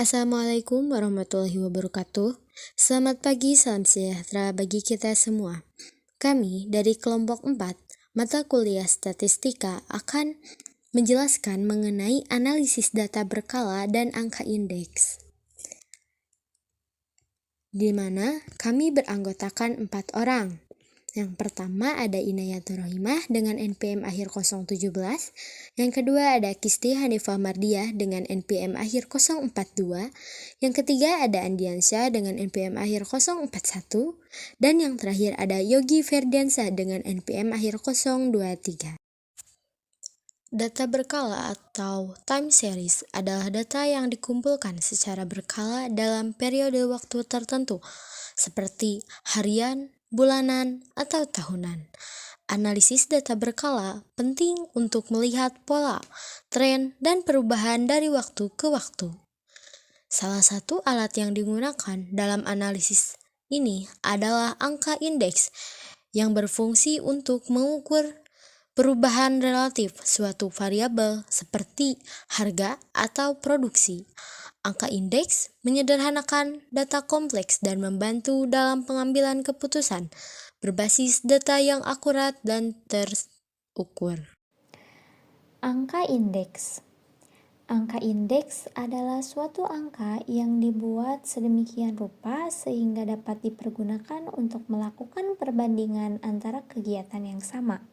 Assalamualaikum warahmatullahi wabarakatuh. Selamat pagi, salam sejahtera bagi kita semua. Kami dari kelompok 4, mata kuliah statistika akan menjelaskan mengenai analisis data berkala dan angka indeks, di mana kami beranggotakan 4 orang. Yang pertama ada Inayatul Rohimah dengan NPM akhir 017, yang kedua ada Kisti Hanifah Mardiah dengan NPM akhir 042, yang ketiga ada Andiansyah dengan NPM akhir 041, dan yang terakhir ada Yogi Ferdiansyah dengan NPM akhir 023. Data berkala atau time series adalah data yang dikumpulkan secara berkala dalam periode waktu tertentu, seperti harian, bulanan, atau tahunan. Analisis data berkala penting untuk melihat pola, tren, dan perubahan dari waktu ke waktu. Salah satu alat yang digunakan dalam analisis ini adalah angka indeks yang berfungsi untuk mengukur perubahan relatif suatu variabel seperti harga atau produksi. Angka indeks menyederhanakan data kompleks dan membantu dalam pengambilan keputusan berbasis data yang akurat dan terukur. Angka indeks. Angka indeks adalah suatu angka yang dibuat sedemikian rupa sehingga dapat dipergunakan untuk melakukan perbandingan antara kegiatan yang sama,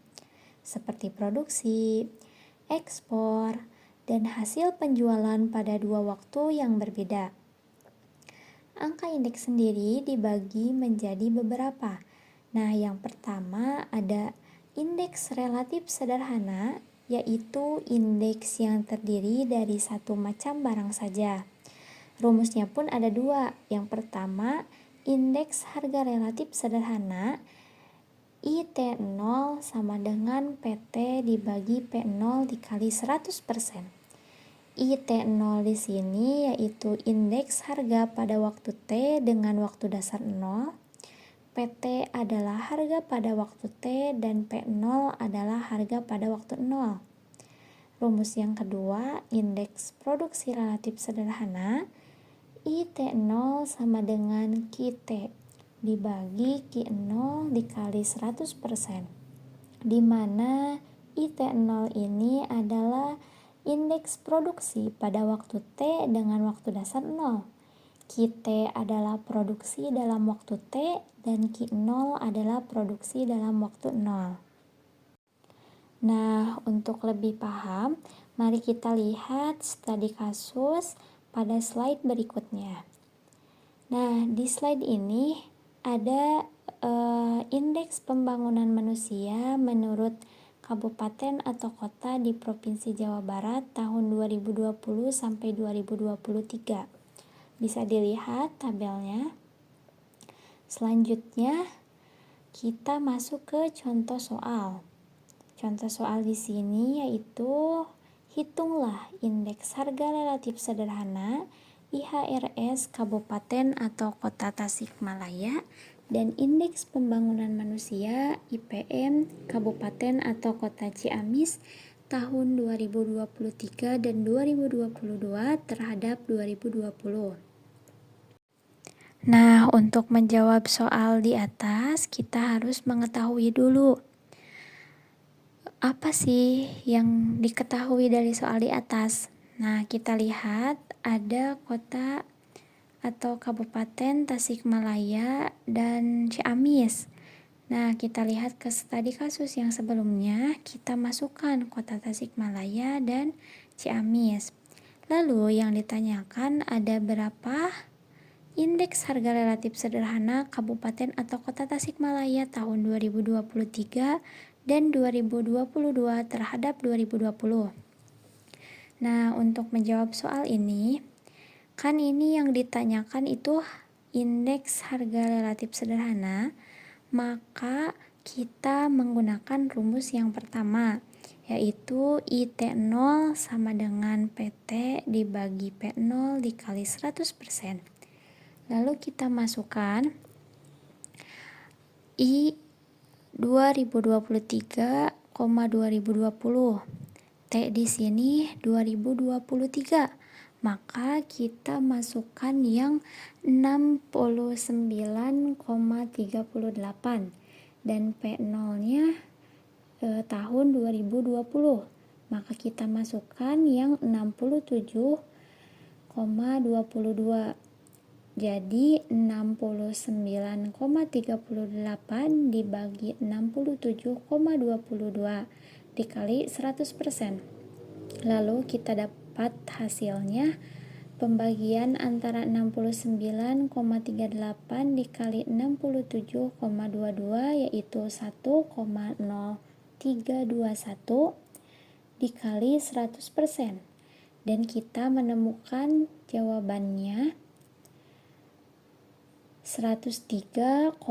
seperti produksi, ekspor, dan hasil penjualan pada dua waktu yang berbeda. Angka indeks sendiri dibagi menjadi beberapa. Nah, yang pertama ada indeks relatif sederhana, yaitu indeks yang terdiri dari satu macam barang saja. Rumusnya pun ada dua. Yang pertama, indeks harga relatif sederhana, IT0 sama dengan PT dibagi P0 dikali 100%. IT0 di sini yaitu indeks harga pada waktu T dengan waktu dasar 0. PT adalah harga pada waktu T dan P0 adalah harga pada waktu 0. Rumus yang kedua, indeks produksi relatif sederhana, IT0 sama dengan QT dibagi Q0 dikali 100%, di mana IT0 ini adalah indeks produksi pada waktu T dengan waktu dasar 0. QT adalah produksi dalam waktu T dan Q0 adalah produksi dalam waktu 0. Nah, untuk lebih paham, mari kita lihat studi kasus pada slide berikutnya. Nah, di slide ini ada indeks pembangunan manusia menurut kabupaten atau kota di Provinsi Jawa Barat tahun 2020 sampai 2023. Bisa dilihat tabelnya. Selanjutnya, kita masuk ke contoh soal. Contoh soal di sini yaitu hitunglah indeks harga relatif sederhana IHRS Kabupaten atau Kota Tasikmalaya dan indeks pembangunan manusia IPM Kabupaten atau Kota Ciamis tahun 2023 dan 2022 terhadap 2020. Nah, untuk menjawab soal di atas, kita harus mengetahui dulu apa sih yang diketahui dari soal di atas. Nah, kita lihat ada kota atau Kabupaten Tasikmalaya dan Ciamis. Nah, kita lihat ke studi kasus yang sebelumnya, kita masukkan kota Tasikmalaya dan Ciamis. Lalu yang ditanyakan ada berapa indeks harga relatif sederhana Kabupaten atau Kota Tasikmalaya tahun 2023 dan 2022 terhadap 2020. Nah, untuk menjawab soal ini, kan ini yang ditanyakan itu indeks harga relatif sederhana, maka kita menggunakan rumus yang pertama, yaitu IT0 sama dengan PT dibagi P0 dikali 100%. Lalu kita masukkan I 2023, 2020. T di sini 2023. maka kita masukkan yang 69,38 dan P0-nya tahun 2020. Maka kita masukkan yang 67,22. Jadi 69,38 dibagi 67,22 dikali 100%. Lalu kita dapat hasilnya pembagian antara 69,38 dikali 67,22 yaitu 1,0321 dikali 100%. Dan kita menemukan jawabannya 103,21%.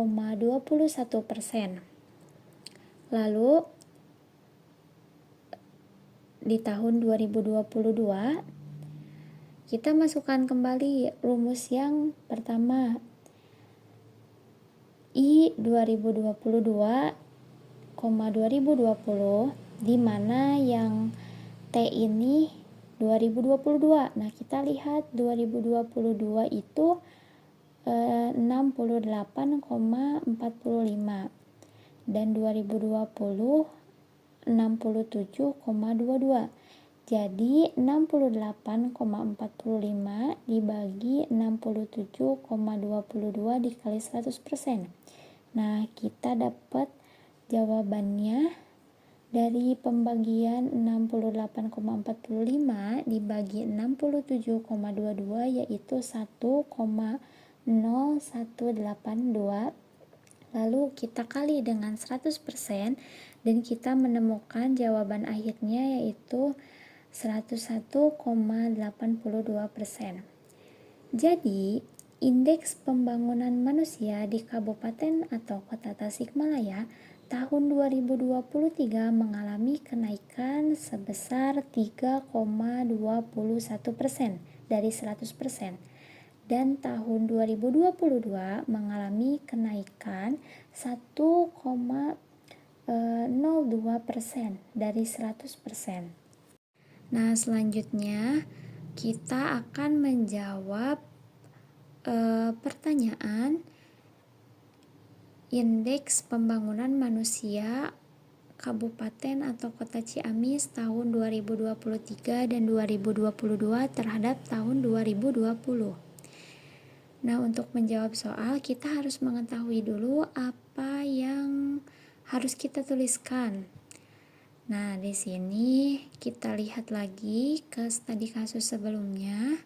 Lalu di tahun 2022 kita masukkan kembali rumus yang pertama. I 2022,2020 di mana yang T ini 2022. Nah, kita lihat 2022 itu 68,45 dan 2020 67,22. Jadi 68,45 dibagi 67,22 dikali 100%. Nah, kita dapat jawabannya dari pembagian 68,45 dibagi 67,22 yaitu 1,0182. Lalu kita kali dengan 100% dan kita menemukan jawaban akhirnya yaitu 101,82%. Jadi, indeks pembangunan manusia di Kabupaten atau Kota Tasikmalaya tahun 2023 mengalami kenaikan sebesar 3,21% dari 100%. Dan tahun 2022 mengalami kenaikan 1,02% dari 100%. Nah, selanjutnya kita akan menjawab pertanyaan indeks pembangunan manusia Kabupaten atau Kota Ciamis tahun 2023 dan 2022 terhadap tahun 2020. Nah, untuk menjawab soal kita harus mengetahui dulu apa yang harus kita tuliskan. Nah, di sini kita lihat lagi ke studi kasus sebelumnya.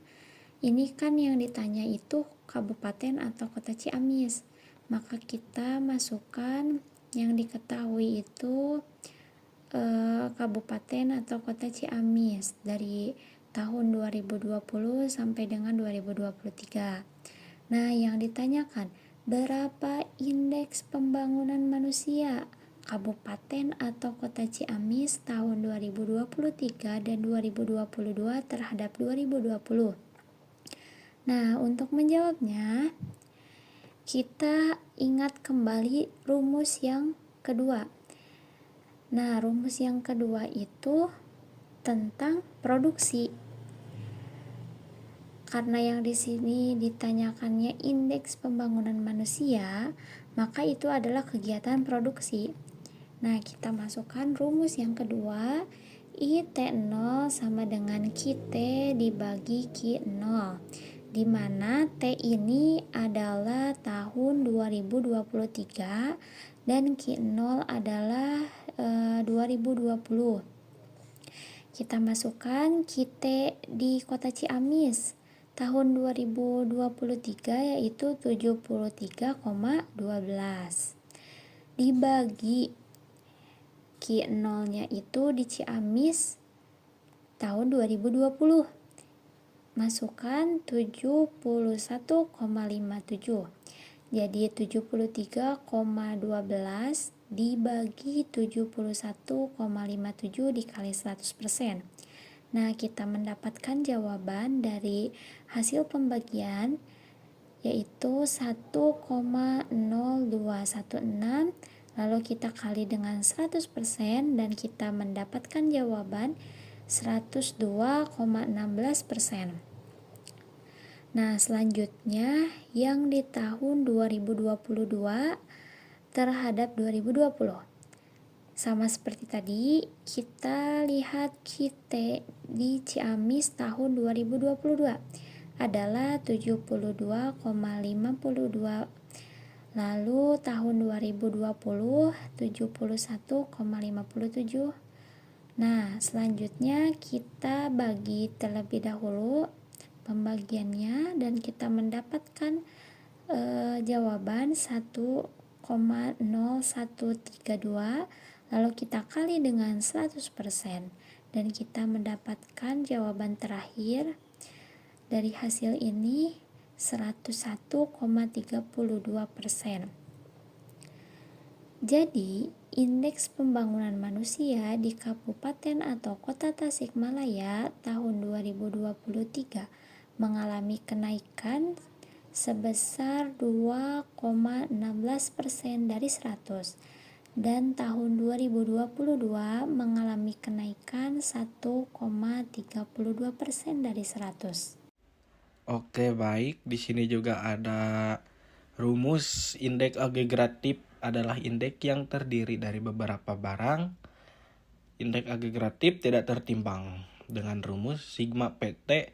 Ini kan yang ditanya itu kabupaten atau kota Ciamis. Maka kita masukkan yang diketahui itu kabupaten atau kota Ciamis dari tahun 2020 sampai dengan 2023. Nah, yang ditanyakan berapa indeks pembangunan manusia Kabupaten atau Kota Ciamis tahun 2023 dan 2022 terhadap 2020. Nah, untuk menjawabnya, kita ingat kembali rumus yang kedua. Nah, rumus yang kedua itu tentang produksi. Karena yang di sini ditanyakannya indeks pembangunan manusia, maka itu adalah kegiatan produksi. Nah, kita masukkan rumus yang kedua, IT0 sama dengan QT dibagi Q0, di mana T ini adalah tahun 2023 dan Q0 adalah 2020. Kita masukkan QT di Kota Ciamis tahun 2023 yaitu 73,12 dibagi Q0-nya itu di Ciamis tahun 2020. Masukkan 71,57. Jadi 73,12 dibagi 71,57 dikali 100%. Nah, kita mendapatkan jawaban dari hasil pembagian yaitu 1,0216. Lalu kita kali dengan 100% dan kita mendapatkan jawaban 102,16%. Nah, selanjutnya yang di tahun 2022 terhadap 2020. Sama seperti tadi, kita lihat QT di Ciamis tahun 2022 adalah 72,52. Lalu tahun 2020 71,57. Nah, selanjutnya kita bagi terlebih dahulu pembagiannya dan kita mendapatkan jawaban 1,0132, lalu kita kali dengan 100% dan kita mendapatkan jawaban terakhir dari hasil ini 101,32%. Jadi, indeks pembangunan manusia di Kabupaten atau Kota Tasikmalaya tahun 2023 mengalami kenaikan sebesar 2,16% dari 100 dan tahun 2022 mengalami kenaikan 1,32% dari 100. Oke, baik. Di sini juga ada rumus indeks agregatif adalah indeks yang terdiri dari beberapa barang. Indeks agregatif tidak tertimbang dengan rumus sigma PT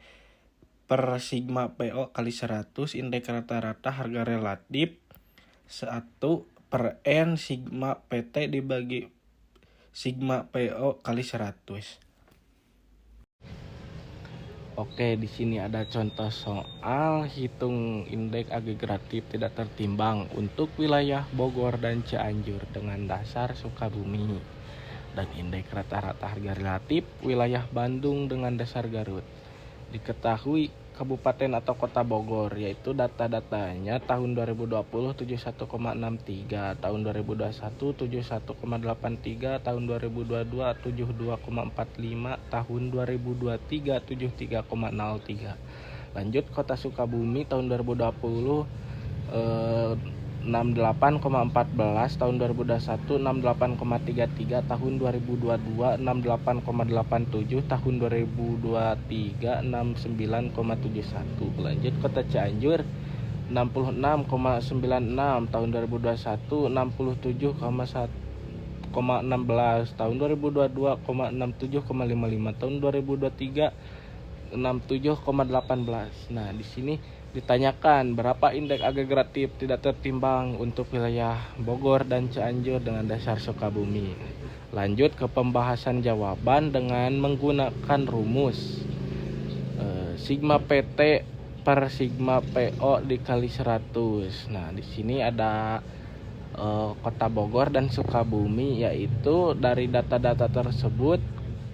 per sigma PO kali 100 indeks rata-rata harga relatif 1 per N sigma PT dibagi sigma PO kali 100. Oke, di sini ada contoh soal hitung indeks agregatif tidak tertimbang untuk wilayah Bogor dan Cianjur dengan dasar Sukabumi dan indeks rata-rata harga relatif wilayah Bandung dengan dasar Garut. Diketahui kabupaten atau kota Bogor, yaitu data-datanya tahun 2020 71,63, tahun 2021 71,83, tahun 2022 72,45, tahun 2023 73,03. Lanjut kota Sukabumi tahun 2020 68,14, tahun 2021 68,33, tahun 2022 68,87, tahun 2023 69,71. Lanjut kota Cianjur 66,96, tahun 2021 67,16, tahun 2022 67,55, tahun 2023 67,18. Nah, di sini ditanyakan berapa indeks agregatif tidak tertimbang untuk wilayah Bogor dan Cianjur dengan dasar Sukabumi. Lanjut ke pembahasan jawaban dengan menggunakan rumus sigma PT per sigma PO dikali 100. Nah, di sini ada Kota Bogor dan Sukabumi, yaitu dari data-data tersebut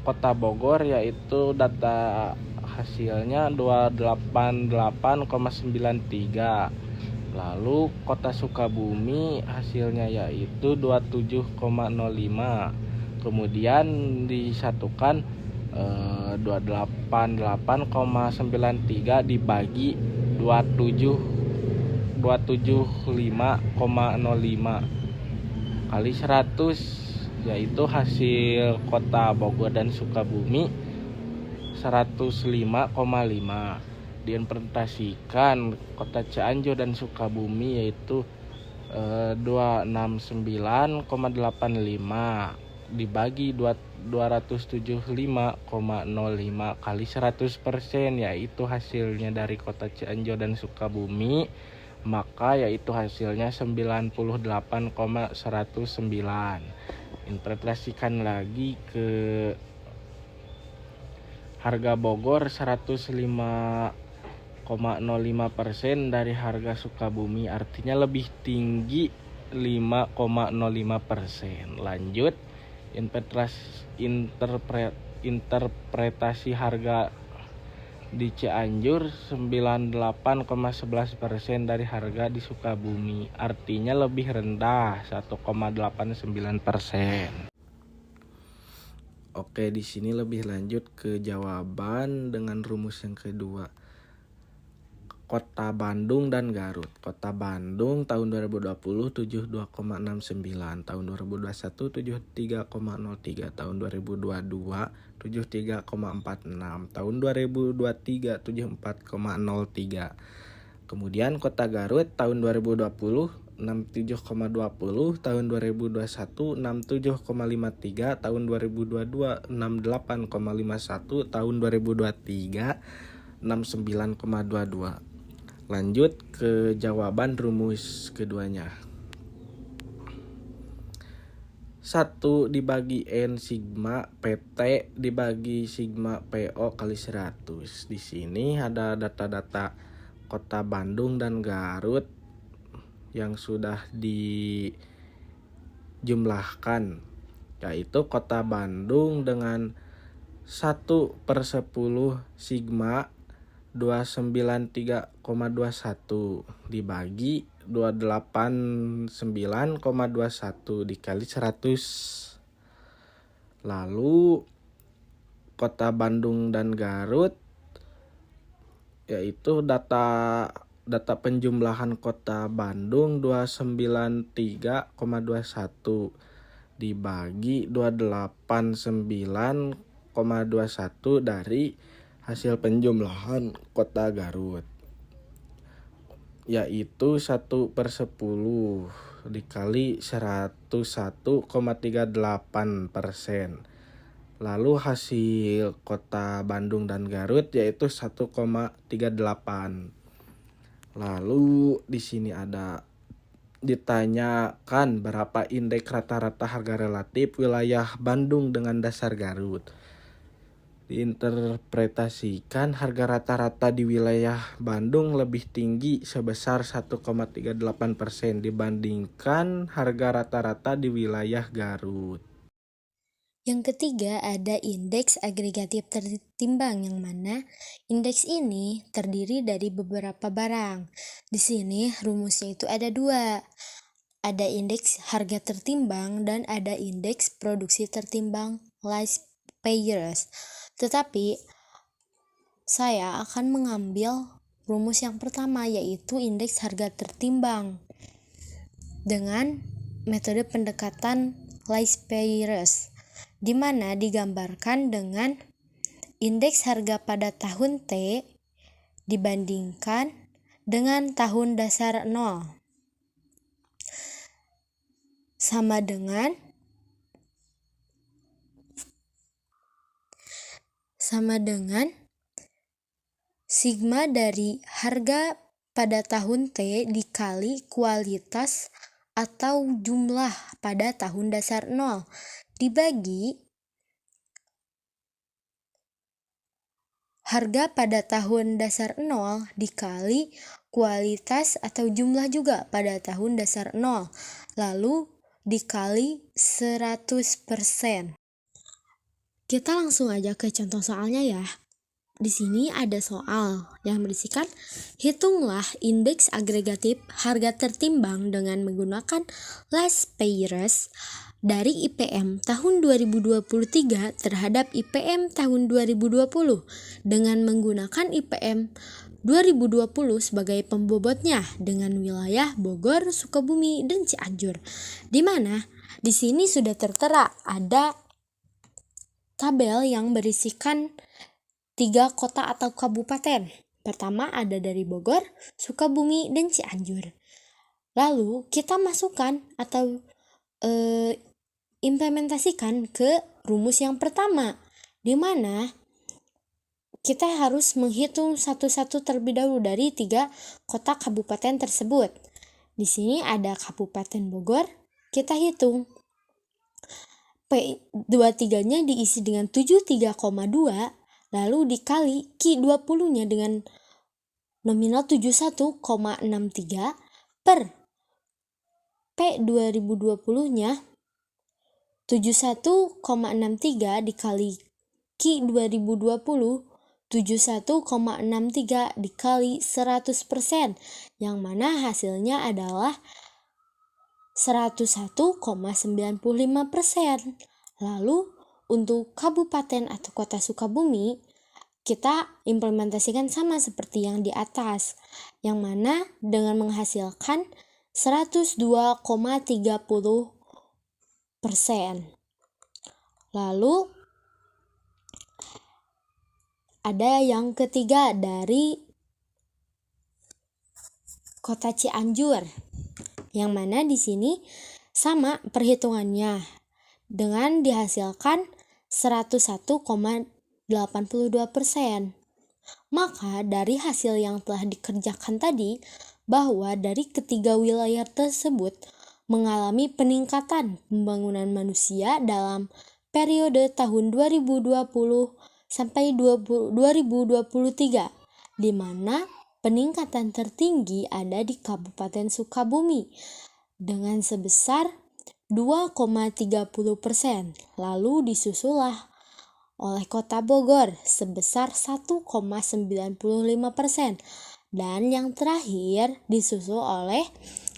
Kota Bogor yaitu data hasilnya 288,93. Lalu Kota Sukabumi hasilnya yaitu 27,05. Kemudian disatukan 288,93 dibagi 275,05 kali 100, yaitu hasil Kota Bogor dan Sukabumi 105,5. Diinterpretasikan Kota Cianjur dan Sukabumi yaitu 269,85 dibagi 275,05 kali 100%, yaitu hasilnya dari Kota Cianjur dan Sukabumi, maka yaitu hasilnya 98,109. Interpretasikan lagi ke harga Bogor 105,05% dari harga Sukabumi, artinya lebih tinggi 5,05%. Lanjut interpretasi harga di Cianjur 98,11% dari harga di Sukabumi, artinya lebih rendah 1,89%. Oke, di sini lebih lanjut ke jawaban dengan rumus yang kedua. Kota Bandung dan Garut. Kota Bandung tahun 2020 72,69, tahun 2021 73,03, tahun 2022 73,46, tahun 2023 74,03. Kemudian Kota Garut tahun 2020 67,20, tahun 2021 67,53, tahun 2022 68,51, tahun 2023 69,22. Lanjut ke jawaban rumus keduanya. 1 dibagi N sigma PT dibagi sigma PO kali 100. Di sini ada data-data Kota Bandung dan Garut yang sudah dijumlahkan, yaitu Kota Bandung dengan 1/10 sigma 293,21 dibagi 289,21 dikali 100. Lalu Kota Bandung dan Garut yaitu data penjumlahan Kota Bandung 293,21 dibagi 289,21 dari hasil penjumlahan Kota Garut, yaitu 1/10 dikali 101,38%. Lalu hasil Kota Bandung dan Garut yaitu 1,38. Lalu di sini ada ditanyakan berapa indeks rata-rata harga relatif wilayah Bandung dengan dasar Garut. Diinterpretasikan harga rata-rata di wilayah Bandung lebih tinggi sebesar 1,38% dibandingkan harga rata-rata di wilayah Garut. Yang ketiga ada indeks agregatif tertimbang, yang mana indeks ini terdiri dari beberapa barang. Di sini rumusnya itu ada 2. Ada indeks harga tertimbang dan ada indeks produksi tertimbang list payers. Tetapi saya akan mengambil rumus yang pertama, yaitu indeks harga tertimbang dengan metode pendekatan list payers, di mana digambarkan dengan indeks harga pada tahun T dibandingkan dengan tahun dasar 0 sama dengan sigma dari harga pada tahun T dikali kualitas atau jumlah pada tahun dasar 0 dibagi harga pada tahun dasar 0 dikali kualitas atau jumlah juga pada tahun dasar 0, lalu dikali 100%. Kita langsung aja ke contoh soalnya ya. Di sini ada soal yang berisikan hitunglah indeks agregatif harga tertimbang dengan menggunakan list payers dari IPM tahun 2023 terhadap IPM tahun 2020 dengan menggunakan IPM 2020 sebagai pembobotnya dengan wilayah Bogor, Sukabumi, dan Cianjur. Di mana di sini sudah tertera ada tabel yang berisikan 3 kota atau kabupaten. Pertama ada dari Bogor, Sukabumi, dan Cianjur. Lalu kita masukkan atau implementasikan ke rumus yang pertama, di mana kita harus menghitung satu-satu terlebih dahulu dari 3 kota kabupaten tersebut. Di sini ada Kabupaten Bogor, kita hitung P23-nya diisi dengan 73,2, lalu dikali Q20-nya dengan nominal 71,63 per P2020-nya 71,63 dikali Q2020 71,63 dikali 100%, yang mana hasilnya adalah 101,95%. Lalu untuk kabupaten atau kota Sukabumi kita implementasikan sama seperti yang di atas, yang mana dengan menghasilkan 102,30%. Lalu ada yang ketiga dari Kota Cianjur, yang mana di sini sama perhitungannya dengan dihasilkan 101,82%. Maka dari hasil yang telah dikerjakan tadi, bahwa dari ketiga wilayah tersebut mengalami peningkatan pembangunan manusia dalam periode tahun 2020 sampai 2023, di mana peningkatan tertinggi ada di Kabupaten Sukabumi dengan sebesar 2,30%, lalu disusulah oleh Kota Bogor sebesar 1,95%, dan yang terakhir disusul oleh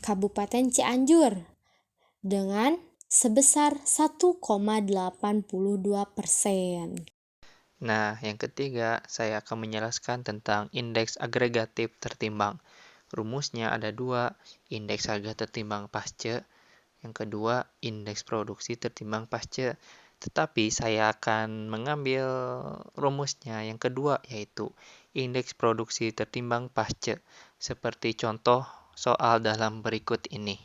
Kabupaten Cianjur dengan sebesar 1,82%. Nah, yang ketiga, saya akan menjelaskan tentang indeks agregatif tertimbang. Rumusnya ada dua, indeks harga tertimbang pasca. Yang kedua, indeks produksi tertimbang pasca. Tetapi saya akan mengambil rumusnya yang kedua, yaitu indeks produksi tertimbang pasca. Seperti contoh soal dalam berikut ini.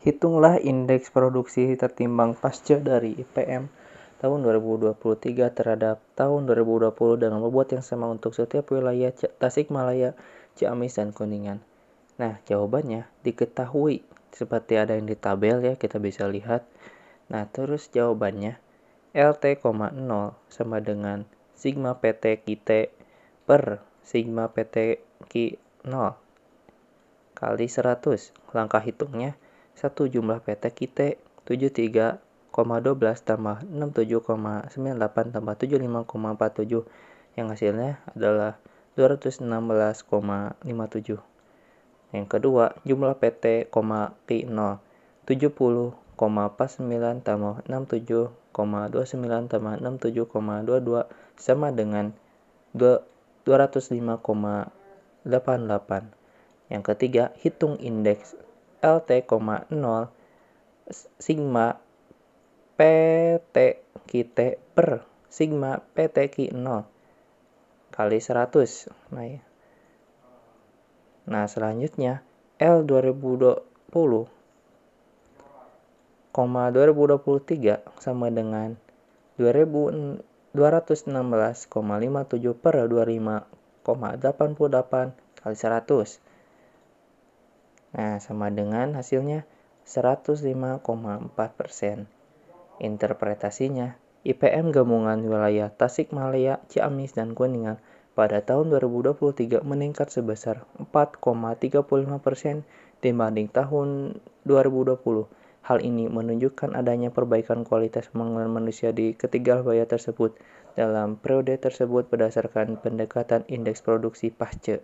Hitunglah indeks produksi tertimbang pasca dari IPM tahun 2023 terhadap tahun 2020 dengan bobot yang sama untuk setiap wilayah Tasikmalaya, Ciamis, dan Kuningan. Nah, jawabannya diketahui seperti ada yang di tabel ya, kita bisa lihat. Nah, terus jawabannya LT,0 sama dengan sigma PT KIT per sigma PT Ki0 kali 100. Langkah hitungnya 1 jumlah PT KIT 73,12 tambah 67,98 tambah 75,47 yang hasilnya adalah 216,57. Yang kedua, jumlah PT, Ki0 70,49 tambah 67,29 tambah 67,22 sama dengan 205,88. Yang ketiga, hitung indeks LT,0 sigma PT KIT per sigma PT Ki0 kali 100. Nah, selanjutnya L 2023 sama dengan 216,57 per 25,88 kali 100. Nah, sama dengan hasilnya 105,4%. Interpretasinya, IPM gabungan wilayah Tasikmalaya, Ciamis, dan Kuningan pada tahun 2023 meningkat sebesar 4,35% dibanding tahun 2020. Hal ini menunjukkan adanya perbaikan kualitas pembangunan manusia di ketiga wilayah tersebut dalam periode tersebut berdasarkan pendekatan indeks produksi pasca.